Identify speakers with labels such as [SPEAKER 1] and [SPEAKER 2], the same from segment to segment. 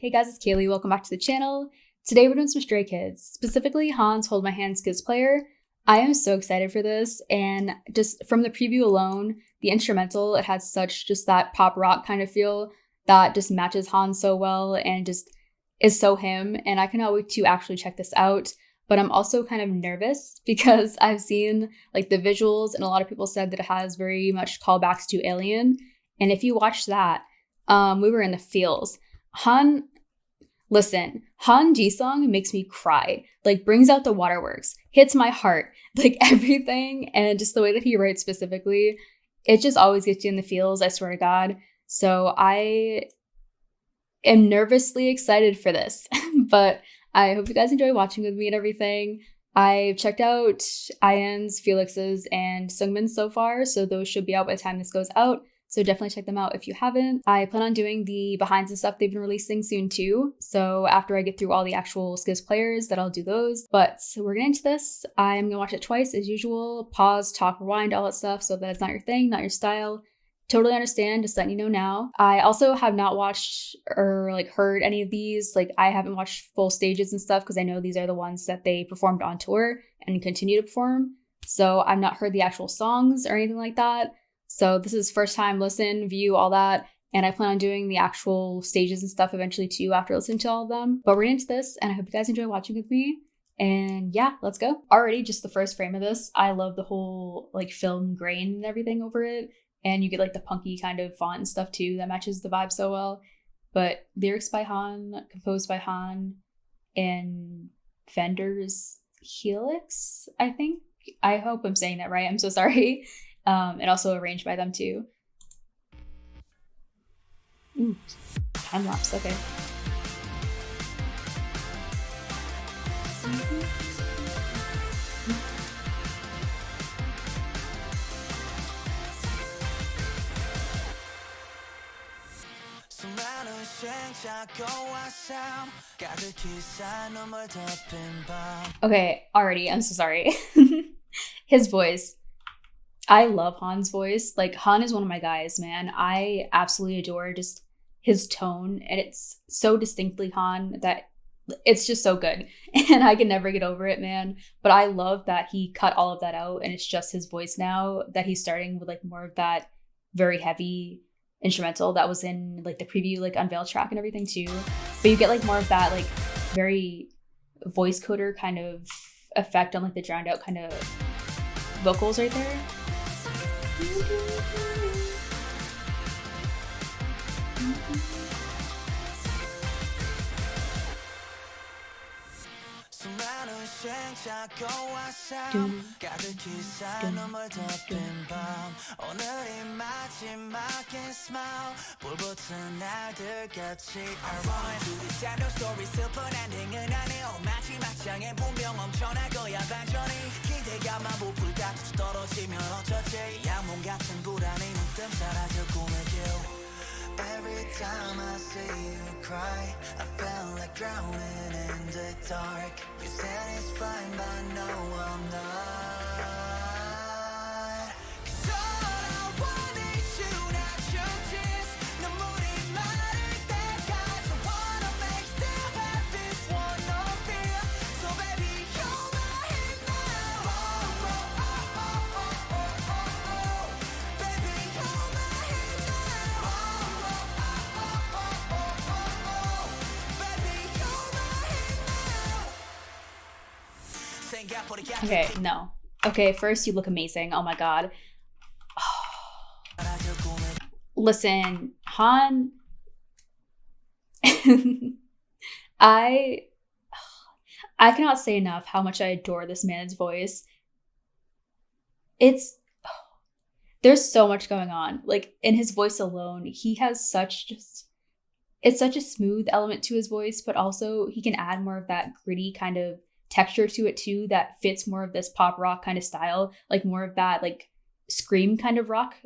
[SPEAKER 1] Hey guys, it's Kaylee. Welcome back to the channel. Today we're doing some Stray Kids, specifically Han's Hold My Hand SKZ Player. I am so excited for this, and just from the preview alone, the instrumental, it had such just that pop rock kind of feel that just matches Han so well and just is so him, and I cannot wait to actually check this out. But I'm also kind of nervous because I've seen like the visuals and a lot of people said that it has very much callbacks to Alien. And if you watch that, we were in the feels. Han Ji-sung makes me cry, like brings out the waterworks, hits my heart, like everything. And just the way that he writes specifically, it just always gets you in the feels, I swear to God. So I am nervously excited for this, but I hope you guys enjoy watching with me and everything. I've checked out Ian's, Felix's, and Sungmin's so far, so those should be out by the time this goes out. So definitely check them out if you haven't. I plan on doing the behinds and stuff they've been releasing soon too. So after I get through all the actual SKZ players, that I'll do those. But we're getting into this. I'm gonna watch it twice as usual. Pause, talk, rewind, all that stuff. So if that's not your thing, not your style, totally understand, just letting you know now. I also have not watched or like heard any of these. Like I haven't watched full stages and stuff because I know these are the ones that they performed on tour and continue to perform. So I've not heard the actual songs or anything like that. So this is first time listen, view, all that. And I plan on doing the actual stages and stuff eventually too after listening to all of them. But we're into this and I hope you guys enjoy watching with me. And yeah, let's go. Already just the first frame of this, I love the whole like film grain and everything over it. And you get like the punky kind of font and stuff too that matches the vibe so well. But lyrics by Han, composed by Han, and Fender's Helix, I think. I hope I'm saying that right. I'm so sorry. And also arranged by them too. Ooh, time lapse, okay. Okay, already, I'm so sorry. His voice. I love Han's voice. Like, Han is one of my guys, man. I absolutely adore just his tone, and it's so distinctly Han that it's just so good. And I can never get over it, man. But I love that he cut all of that out, and it's just his voice now, that he's starting with like more of that very heavy instrumental that was in like the preview, like unveil track and everything too. But you get like more of that like very voice coder kind of effect on like the drowned out kind of vocals right there.
[SPEAKER 2] Every time I see you cry, I feel like drowning in the dark. You said it's fine, but no, I'm not. 'Cause all I want is you, not your tears. 눈물이 마를 때까지 I wanna make still have this one no fear. So baby, you're my hit now. Oh, oh, oh, oh, oh, oh, oh. Baby, you're my hit now.
[SPEAKER 1] Okay, no. Okay, first you look amazing. Oh my god. Listen, Han. I cannot say enough how much I adore this man's voice. There's so much going on. Like in his voice alone, he has it's such a smooth element to his voice, but also he can add more of that gritty kind of texture to it too that fits more of this pop rock kind of style, like more of that like scream kind of rock,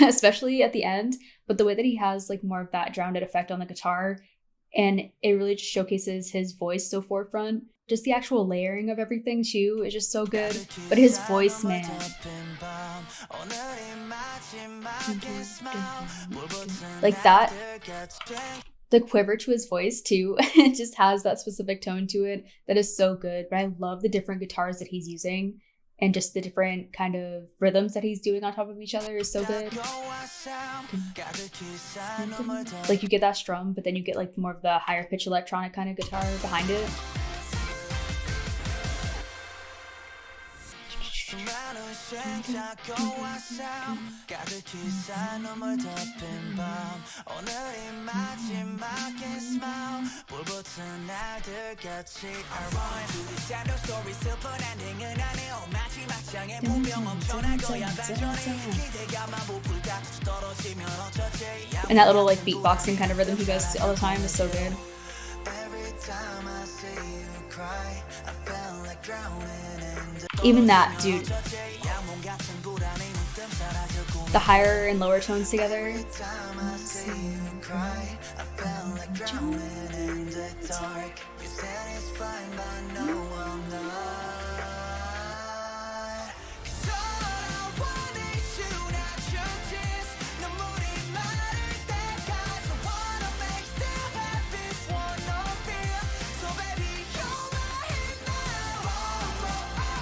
[SPEAKER 1] especially at the end. But the way that he has like more of that drowned out effect on the guitar, and it really just showcases his voice so forefront. Just the actual layering of everything too is just so good. But his voice, man. Like that. the quiver to his voice too. It just has that specific tone to it that is so good. But I love the different guitars that he's using, and just the different kind of rhythms that he's doing on top of each other is so good. Like you get that strum, but then you get like more of the higher pitch electronic kind of guitar behind it. And that little like beatboxing kind of rhythm he does all the time is so good. Even that, dude. The higher and lower tones together.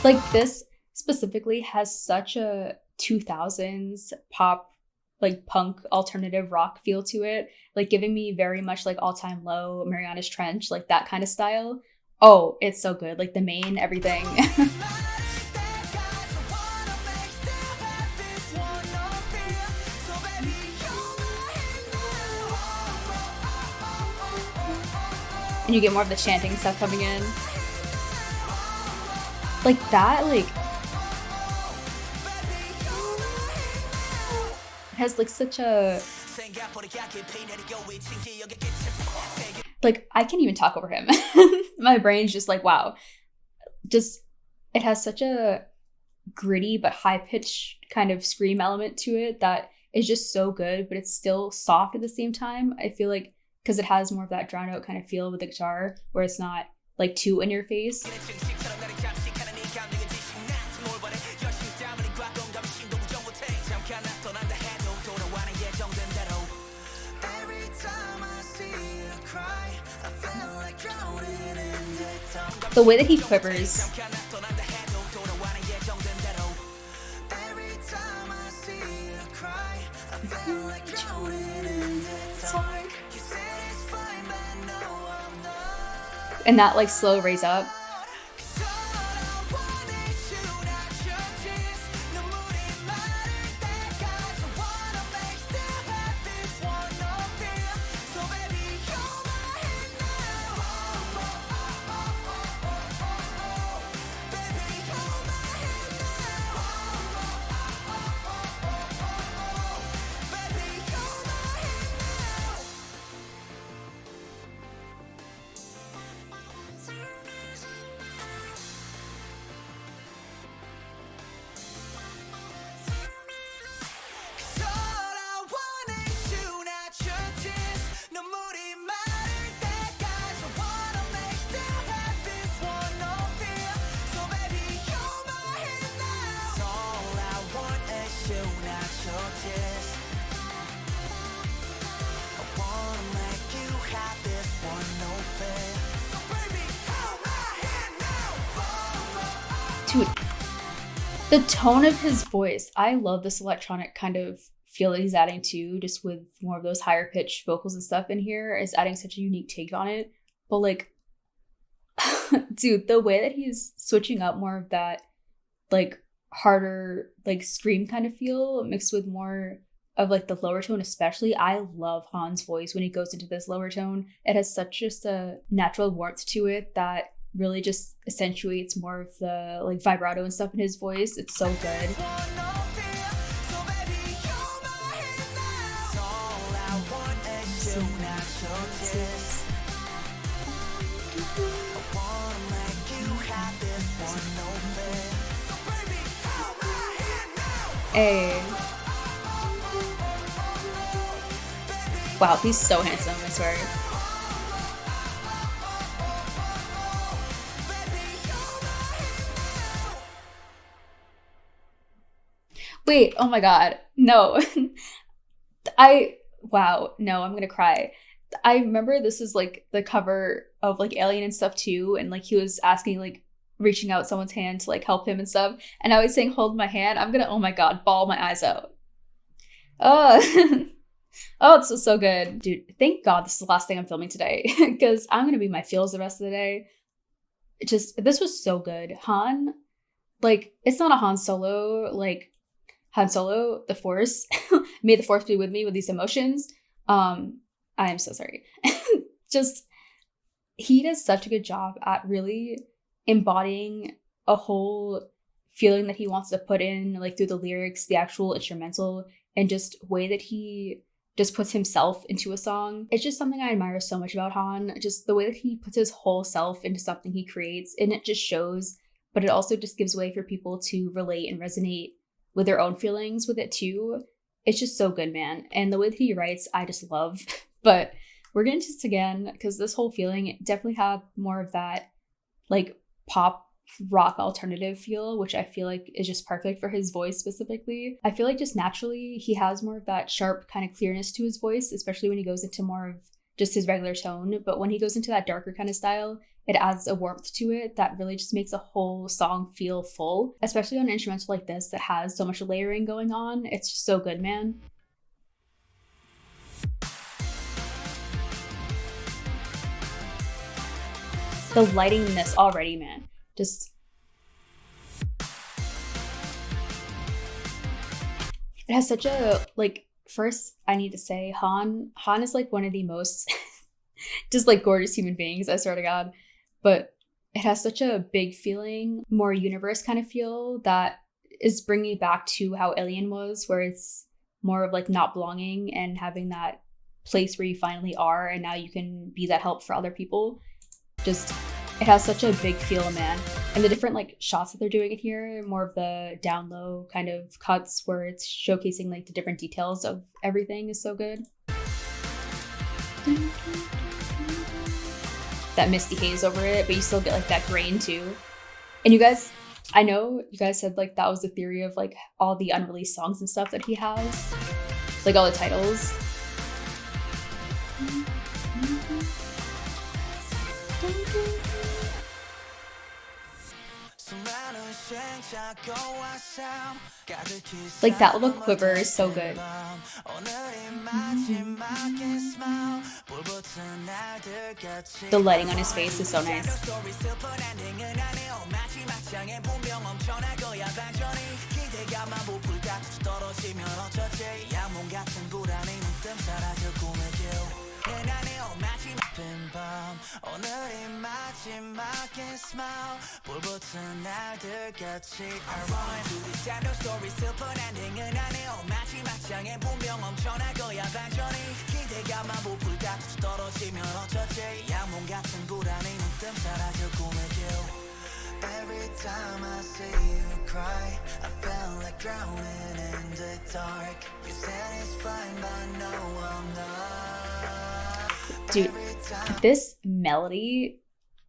[SPEAKER 1] Like this specifically has such a 2000s pop, like punk alternative rock feel to it, like giving me very much like All Time Low, Mariana's Trench, like that kind of style. Oh, it's so good. Like the main, everything. And you get more of the chanting stuff coming in. Like that, like it has like such a, like I can't even talk over him. My brain's just like, wow. Just, it has such a gritty but high pitched kind of scream element to it that is just so good, but it's still soft at the same time. I feel like because it has more of that drowned out kind of feel with the guitar where it's not like too in your face. The way that he quivers. And that like slow raise up. Dude, the tone of his voice, I love this electronic kind of feel that he's adding too, just with more of those higher pitched vocals and stuff in here, is adding such a unique take on it. But like, dude, the way that he's switching up more of that like harder like scream kind of feel mixed with more of like the lower tone especially. I love Han's voice when he goes into this lower tone. It has such just a natural warmth to it that really just accentuates more of the like vibrato and stuff in his voice. It's so good. Hey. Wow, he's so handsome, I swear. Wait, oh my god, no. Wow, no, I'm gonna cry. I remember this is like the cover of like Alien and stuff too, and like he was asking, like reaching out someone's hand to like help him and stuff, and I was saying hold my hand. I'm gonna, oh my god, bawl my eyes out. Oh. Oh, this was so good. Dude, thank God this is the last thing I'm filming today because I'm going to be in my feels the rest of the day. This was so good. Han, like, it's not a Han Solo, like, Han Solo, the Force. May the Force be with me with these emotions. I am so sorry. He does such a good job at really embodying a whole feeling that he wants to put in, like, through the lyrics, the actual instrumental, and just way that he just puts himself into a song. It's just something I admire so much about Han. Just the way that he puts his whole self into something he creates, and it just shows, but it also just gives way for people to relate and resonate with their own feelings with it too. It's just so good, man. And the way that he writes, I just love. But we're getting to this again, because this whole feeling definitely had more of that like pop rock alternative feel, which I feel like is just perfect for his voice specifically. I feel like just naturally he has more of that sharp kind of clearness to his voice, especially when he goes into more of just his regular tone. But when he goes into that darker kind of style, it adds a warmth to it that really just makes a whole song feel full, especially on an instrumental like this that has so much layering going on. It's just so good, man. The lighting in this already, man. Just, it has such a, like, first I need to say Han is like one of the most just like gorgeous human beings, I swear to God. But it has such a big feeling, more universe kind of feel that is bringing back to how Alien was, where it's more of like not belonging and having that place where you finally are and now you can be that help for other people. Just, it has such a big feel, man. And the different like shots that they're doing in here, more of the down low kind of cuts where it's showcasing like the different details of everything is so good. That misty haze over it, but you still get like that grain too. And you guys, I know you guys said like that was the theory of like all the unreleased songs and stuff that he has, like all the titles. Like that little quiver is so good. The lighting on his face is so nice.
[SPEAKER 2] Every time I see you cry, I feel like drowning in the dark. You said it's fine, but no, I'm not.
[SPEAKER 1] Dude, this melody,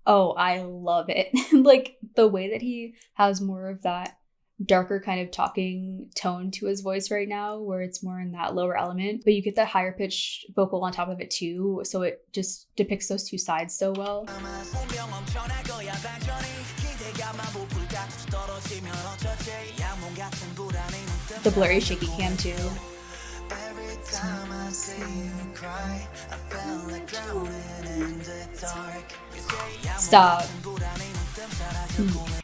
[SPEAKER 1] oh, I love it. Like the way that he has more of that darker kind of talking tone to his voice right now, where it's more in that lower element, but you get that higher pitched vocal on top of it too, so it just depicts those two sides so well. The blurry shaky cam too.
[SPEAKER 2] Every time I see you cry, I feel like drowning in the dark.
[SPEAKER 1] Stop.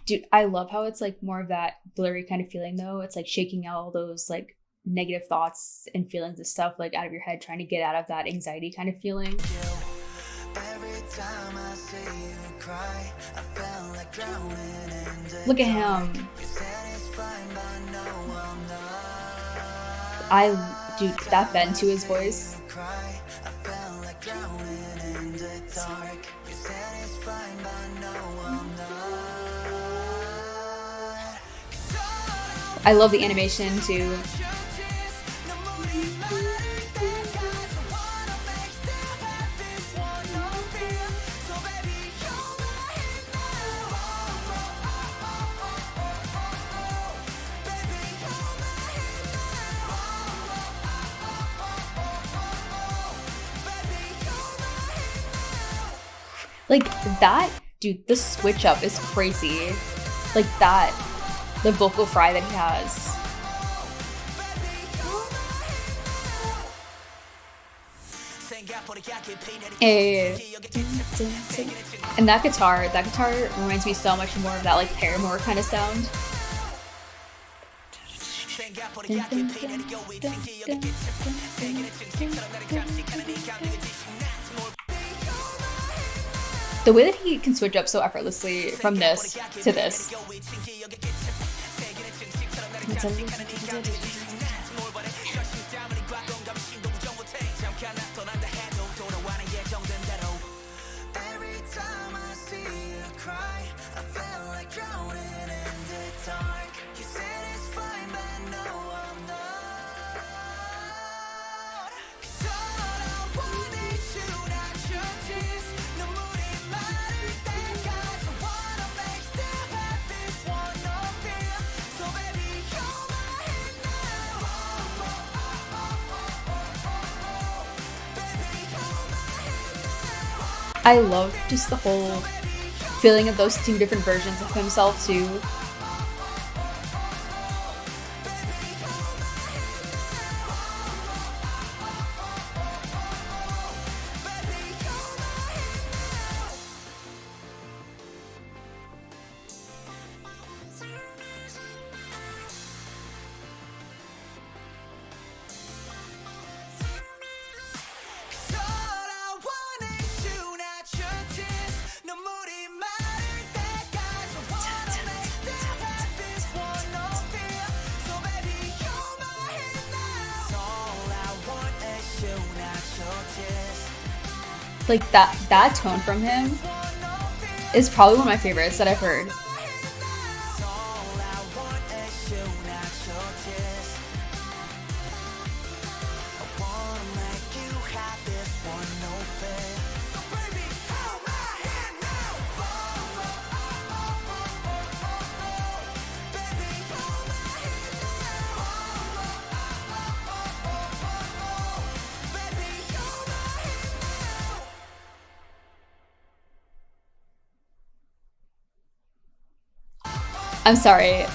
[SPEAKER 1] Dude, I love how it's like more of that blurry kind of feeling though. It's like shaking out all those like negative thoughts and feelings and stuff like out of your head, trying to get out of that anxiety kind of feeling.
[SPEAKER 2] Every time I see you cry, I feel like drowning in the
[SPEAKER 1] Look at him.
[SPEAKER 2] You said it's fine, but no, I'm not.
[SPEAKER 1] Dude, that bend to his voice.
[SPEAKER 2] Cry, I feel like drowning in the dark. You said it's fine, but no, I'm not.
[SPEAKER 1] I love the animation too. Like that, dude, the switch up is crazy. Like that, the vocal fry that he has. And that guitar reminds me so much more of that like Paramore kind of sound. The way that he can switch up so effortlessly from this to this. I love just the whole feeling of those two different versions of himself too. Like that tone from him is probably one of my favorites that I've heard. I'm sorry.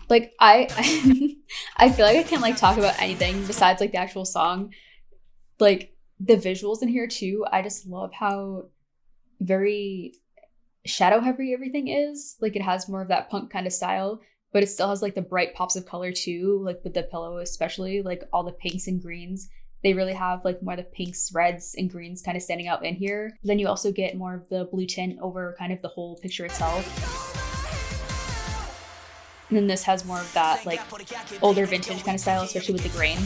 [SPEAKER 1] Like I I feel like I can't like talk about anything besides like the actual song. Like the visuals in here too. I just love how very shadow heavy everything is. Like it has more of that punk kind of style, but it still has like the bright pops of color too, like with the pillow especially, like all the pinks and greens. They really have like more of the pinks, reds, and greens kind of standing out in here. Then you also get more of the blue tint over kind of the whole picture itself. And then this has more of that like older vintage kind of style, especially with the grain.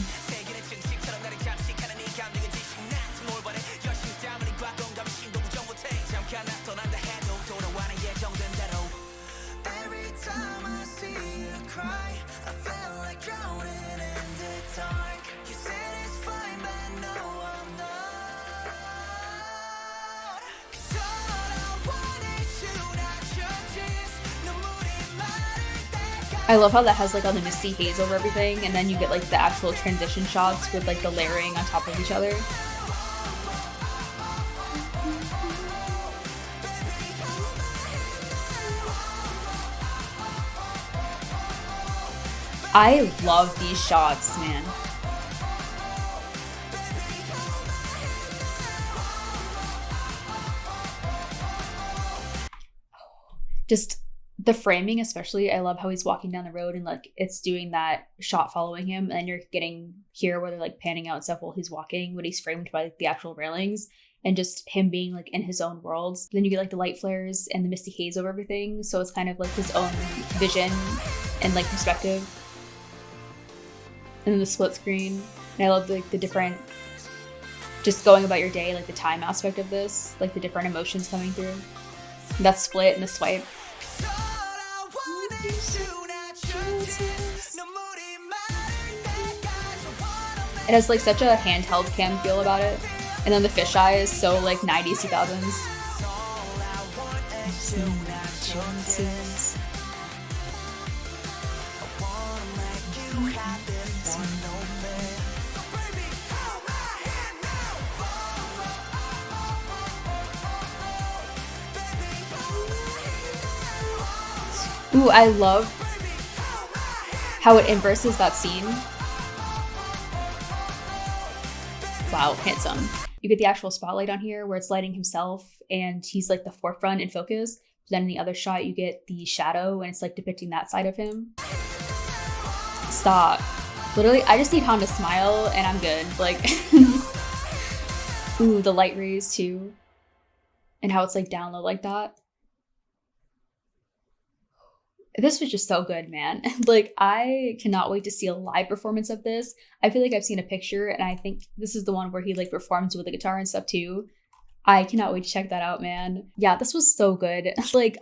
[SPEAKER 1] I love how that has like all the misty haze over everything, and then you get like the actual transition shots with like the layering on top of each other. I love these shots, man. Just the framing especially, I love how he's walking down the road and like it's doing that shot following him, and then you're getting here where they're like panning out stuff while he's walking, when he's framed by like, the actual railings, and just him being like in his own world. Then you get like the light flares and the misty haze over everything, so it's kind of like his own vision and like perspective. And then the split screen, and I love like the different, just going about your day, like the time aspect of this, like the different emotions coming through. That split and the swipe. It has like such a handheld cam feel about it. And then the fisheye is so like 90s, 2000s. Ooh, I love how it inverses that scene. Wow, handsome. You get the actual spotlight on here where it's lighting himself and he's like the forefront in focus. Then in the other shot, you get the shadow and it's like depicting that side of him. Stop. Literally, I just need Han to smile and I'm good. Like, ooh, the light rays too. And how it's like down low like that. This was just so good, man. Like, I cannot wait to see a live performance of this. I feel like I've seen a picture and I think this is the one where he like performs with the guitar and stuff too. I cannot wait to check that out, man. Yeah, this was so good. Like,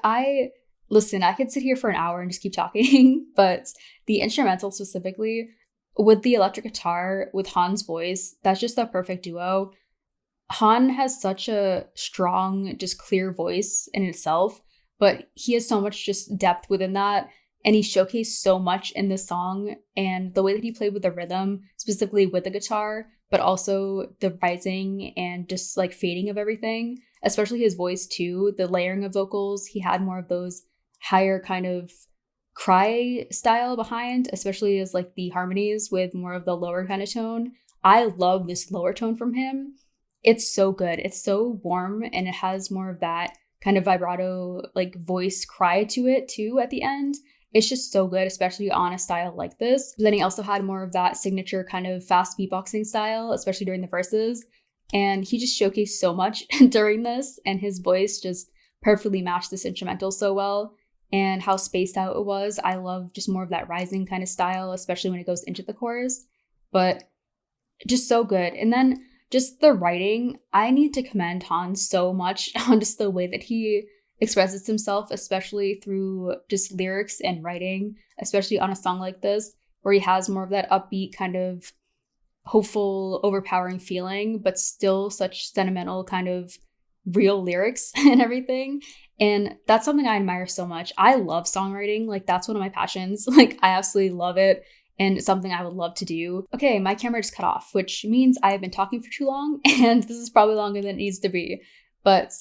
[SPEAKER 1] listen, I could sit here for an hour and just keep talking, but the instrumental specifically with the electric guitar, with Han's voice, that's just the perfect duo. Han has such a strong, just clear voice in itself, but he has so much just depth within that. And he showcased so much in this song, and the way that he played with the rhythm, specifically with the guitar, but also the rising and just like fading of everything, especially his voice too, the layering of vocals. He had more of those higher kind of cry style behind, especially as like the harmonies with more of the lower kind of tone. I love this lower tone from him. It's so good. It's so warm and it has more of that kind of vibrato like voice cry to it too at the end. It's just so good, especially on a style like this. But then he also had more of that signature kind of fast beatboxing style, especially during the verses. And he just showcased so much during this, and his voice just perfectly matched this instrumental so well. And how spaced out it was. I love just more of that rising kind of style, especially when it goes into the chorus. But just so good. And then just the writing, I need to commend Han so much on just the way that he expresses himself, especially through just lyrics and writing, especially on a song like this, where he has more of that upbeat kind of hopeful, overpowering feeling, but still such sentimental kind of real lyrics and everything. And that's something I admire so much. I love songwriting. Like, that's one of my passions. Like, I absolutely love it. And it's something I would love to do. Okay, my camera just cut off, which means I have been talking for too long, and this is probably longer than it needs to be. But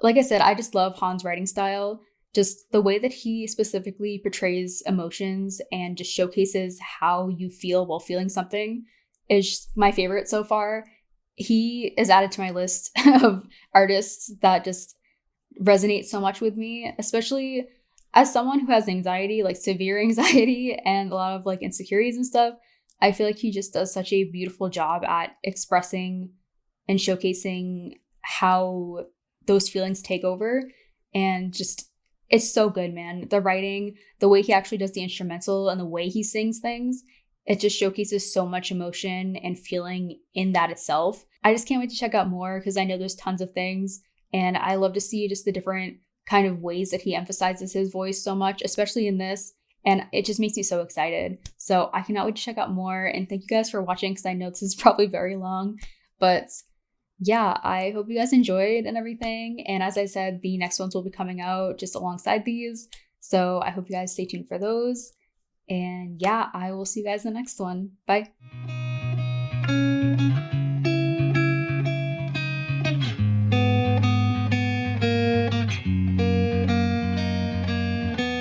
[SPEAKER 1] like I said, I just love Han's writing style. Just the way that he specifically portrays emotions and just showcases how you feel while feeling something is my favorite so far. He is added to my list of artists that just resonate so much with me, especially as someone who has anxiety, like severe anxiety and a lot of like insecurities and stuff. I feel like he just does such a beautiful job at expressing and showcasing how those feelings take over. And just, it's so good, man. The writing, the way he actually does the instrumental, and the way he sings things, it just showcases so much emotion and feeling in that itself. I just can't wait to check out more because I know there's tons of things. And I love to see just the different kind of ways that he emphasizes his voice so much, especially in this. And it just makes me so excited. So I cannot wait to check out more. And thank you guys for watching because I know this is probably very long. But yeah, I hope you guys enjoyed and everything. And as I said, the next ones will be coming out just alongside these. So I hope you guys stay tuned for those. And yeah, I will see you guys in the next one. Bye.